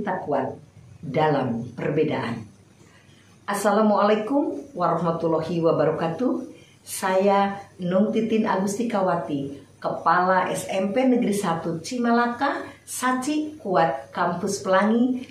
kita kuat dalam perbedaan. Assalamualaikum warahmatullahi wabarakatuh. Saya Nung Titin Agustikawati, Kepala SMP Negeri 1 Cimalaka, Saci Kuat Kampus Pelangi.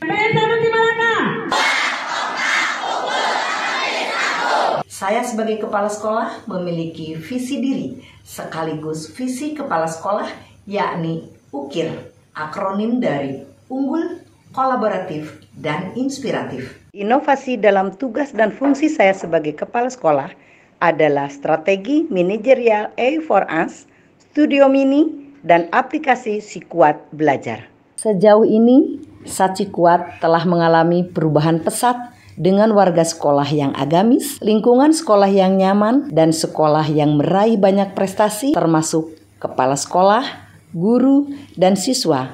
Saya sebagai kepala sekolah memiliki visi diri sekaligus visi kepala sekolah, yakni UKIR, akronim dari Unggul, Kolaboratif, dan Inspiratif. Inovasi dalam tugas dan fungsi saya sebagai kepala sekolah adalah strategi manajerial A4Us, studio mini, dan aplikasi Si Kuat Belajar. Sejauh ini, Saci Kuat telah mengalami perubahan pesat dengan warga sekolah yang agamis, lingkungan sekolah yang nyaman, dan sekolah yang meraih banyak prestasi termasuk kepala sekolah, guru, dan siswa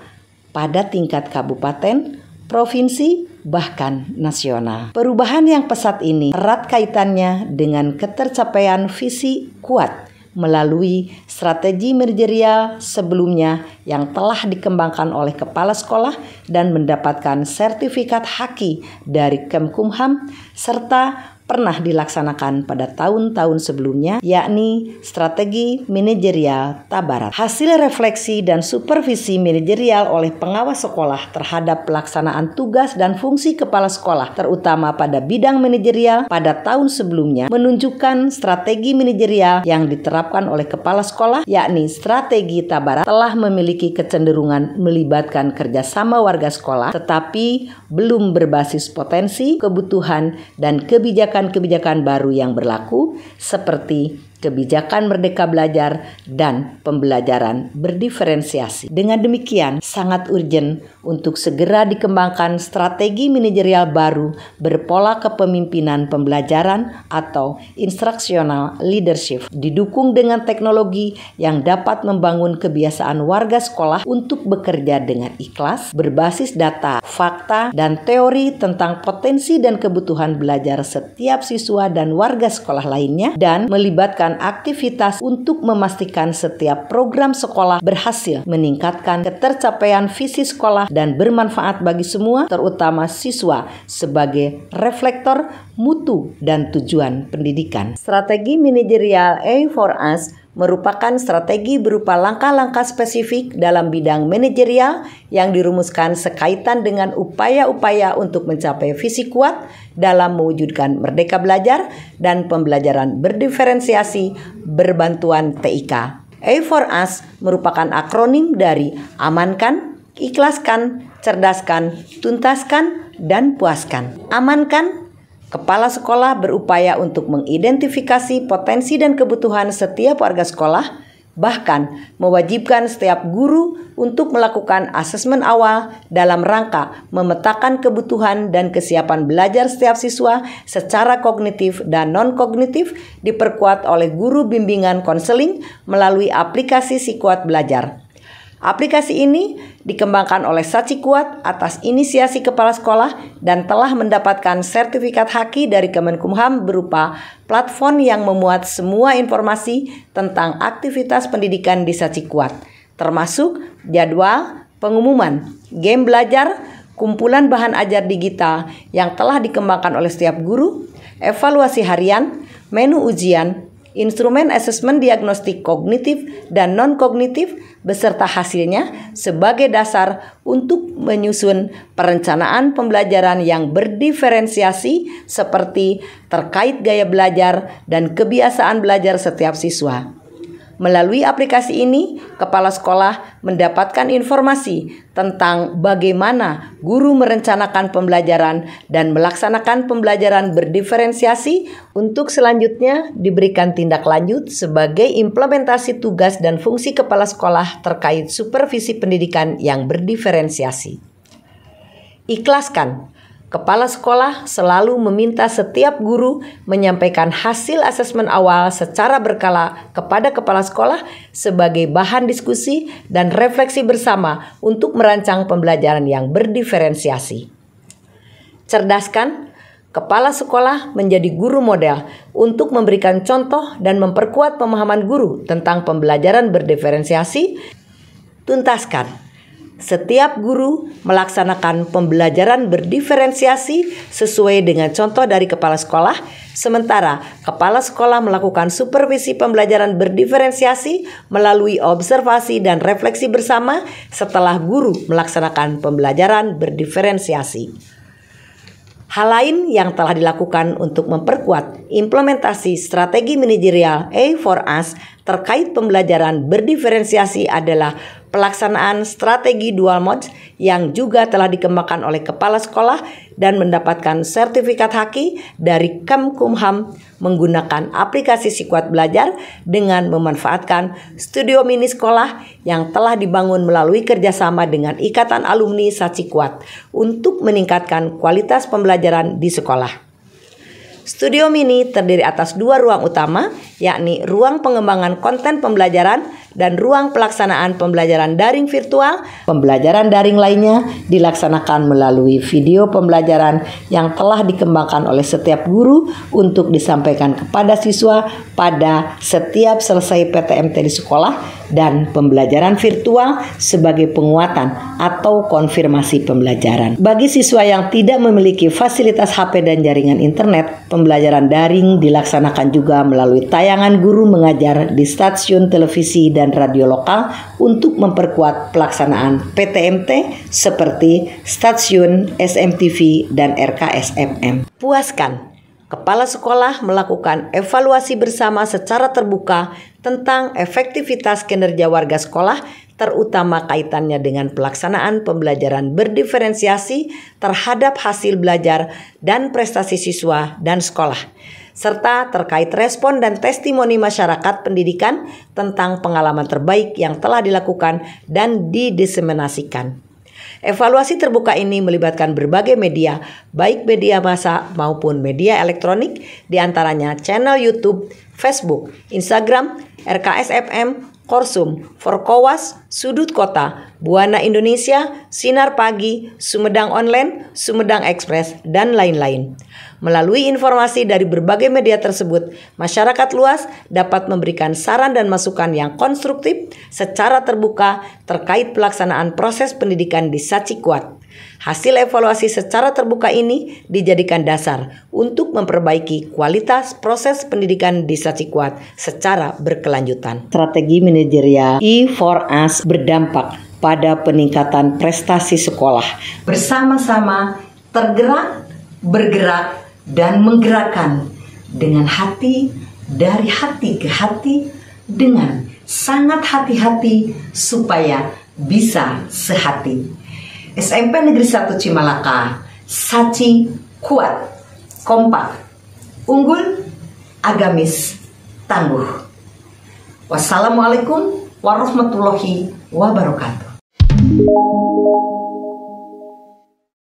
pada tingkat kabupaten, provinsi, bahkan nasional. Perubahan yang pesat ini erat kaitannya dengan ketercapaian visi kuat melalui strategi manajerial sebelumnya yang telah dikembangkan oleh kepala sekolah dan mendapatkan sertifikat Haki dari Kemkumham serta pernah dilaksanakan pada tahun-tahun sebelumnya, yakni strategi manajerial Tabarat. Hasil refleksi dan supervisi manajerial oleh pengawas sekolah terhadap pelaksanaan tugas dan fungsi kepala sekolah, terutama pada bidang manajerial pada tahun sebelumnya, menunjukkan strategi manajerial yang diterapkan oleh kepala sekolah, yakni strategi Tabarat, telah memiliki kecenderungan melibatkan kerjasama warga sekolah, tetapi belum berbasis potensi, kebutuhan, dan kebijakan baru yang berlaku seperti kebijakan Merdeka Belajar dan pembelajaran berdiferensiasi. Dengan demikian, sangat urgent untuk segera dikembangkan strategi manajerial baru berpola kepemimpinan pembelajaran atau instructional leadership, didukung dengan teknologi yang dapat membangun kebiasaan warga sekolah untuk bekerja dengan ikhlas, berbasis data, fakta, dan teori tentang potensi dan kebutuhan belajar setiap siswa dan warga sekolah lainnya, dan melibatkan aktivitas untuk memastikan setiap program sekolah berhasil meningkatkan ketercapaian visi sekolah dan bermanfaat bagi semua, terutama siswa, sebagai reflektor mutu dan tujuan pendidikan. Strategi manajerial A4Us merupakan strategi berupa langkah-langkah spesifik dalam bidang manajerial yang dirumuskan sekaitan dengan upaya-upaya untuk mencapai visi kuat dalam mewujudkan Merdeka Belajar dan pembelajaran berdiferensiasi berbantuan TIK. A4Us merupakan akronim dari amankan, ikhlaskan, cerdaskan, tuntaskan, dan puaskan. Amankan, kepala sekolah berupaya untuk mengidentifikasi potensi dan kebutuhan setiap warga sekolah, bahkan mewajibkan setiap guru untuk melakukan asesmen awal dalam rangka memetakan kebutuhan dan kesiapan belajar setiap siswa secara kognitif dan non-kognitif, diperkuat oleh guru bimbingan konseling melalui aplikasi Si Kuat Belajar. Aplikasi ini dikembangkan oleh Saci Kuat atas inisiasi kepala sekolah dan telah mendapatkan sertifikat Haki dari Kemenkumham berupa platform yang memuat semua informasi tentang aktivitas pendidikan di Saci Kuat, termasuk jadwal, pengumuman, game belajar, kumpulan bahan ajar digital yang telah dikembangkan oleh setiap guru, evaluasi harian, menu ujian, instrumen asesmen diagnostik kognitif dan non-kognitif beserta hasilnya sebagai dasar untuk menyusun perencanaan pembelajaran yang berdiferensiasi seperti terkait gaya belajar dan kebiasaan belajar setiap siswa. Melalui aplikasi ini, kepala sekolah mendapatkan informasi tentang bagaimana guru merencanakan pembelajaran dan melaksanakan pembelajaran berdiferensiasi untuk selanjutnya diberikan tindak lanjut sebagai implementasi tugas dan fungsi kepala sekolah terkait supervisi pendidikan yang berdiferensiasi. Ikhlaskan. Kepala sekolah selalu meminta setiap guru menyampaikan hasil asesmen awal secara berkala kepada kepala sekolah sebagai bahan diskusi dan refleksi bersama untuk merancang pembelajaran yang berdiferensiasi. Cerdaskan. Kepala sekolah menjadi guru model untuk memberikan contoh dan memperkuat pemahaman guru tentang pembelajaran berdiferensiasi. Tuntaskan. Setiap guru melaksanakan pembelajaran berdiferensiasi sesuai dengan contoh dari kepala sekolah, sementara kepala sekolah melakukan supervisi pembelajaran berdiferensiasi melalui observasi dan refleksi bersama setelah guru melaksanakan pembelajaran berdiferensiasi. Hal lain yang telah dilakukan untuk memperkuat implementasi strategi manajerial A4US terkait pembelajaran berdiferensiasi adalah pelaksanaan strategi dual mode yang juga telah dikembangkan oleh kepala sekolah dan mendapatkan sertifikat HAKI dari Kemkumham menggunakan aplikasi Sikuat Belajar dengan memanfaatkan studio mini sekolah yang telah dibangun melalui kerjasama dengan Ikatan Alumni Sacikuat untuk meningkatkan kualitas pembelajaran di sekolah. Studio mini terdiri atas 2 ruang utama, yakni ruang pengembangan konten pembelajaran dan ruang pelaksanaan pembelajaran daring virtual. Pembelajaran daring lainnya dilaksanakan melalui video pembelajaran yang telah dikembangkan oleh setiap guru untuk disampaikan kepada siswa pada setiap selesai PTMT di sekolah, dan pembelajaran virtual sebagai penguatan atau konfirmasi pembelajaran. Bagi siswa yang tidak memiliki fasilitas HP dan jaringan internet, pembelajaran daring dilaksanakan juga melalui tayangan guru mengajar di stasiun televisi dan radio lokal untuk memperkuat pelaksanaan PTMT seperti stasiun SMTV dan RKSFM. Puaskan. Kepala sekolah melakukan evaluasi bersama secara terbuka tentang efektivitas kinerja warga sekolah, terutama kaitannya dengan pelaksanaan pembelajaran berdiferensiasi terhadap hasil belajar dan prestasi siswa dan sekolah, serta terkait respon dan testimoni masyarakat pendidikan tentang pengalaman terbaik yang telah dilakukan dan didiseminasikan. Evaluasi terbuka ini melibatkan berbagai media, baik media massa maupun media elektronik, diantaranya channel YouTube, Facebook, Instagram, RKSFM, Korsum, Forkowas, Sudut Kota, Buana Indonesia, Sinar Pagi, Sumedang Online, Sumedang Express, dan lain-lain. Melalui informasi dari berbagai media tersebut, masyarakat luas dapat memberikan saran dan masukan yang konstruktif secara terbuka terkait pelaksanaan proses pendidikan di Sacikuat. Hasil evaluasi secara terbuka ini dijadikan dasar untuk memperbaiki kualitas proses pendidikan di Sacikuat secara berkelanjutan. Strategi manajerial A4US berdampak pada peningkatan prestasi sekolah. Bersama-sama tergerak, bergerak, dan menggerakkan dengan hati, dari hati ke hati, dengan sangat hati-hati supaya bisa sehati. SMP Negeri 1 Cimalaka, Saci kuat, kompak, unggul, agamis, tangguh. Wassalamualaikum warahmatullahi wabarakatuh.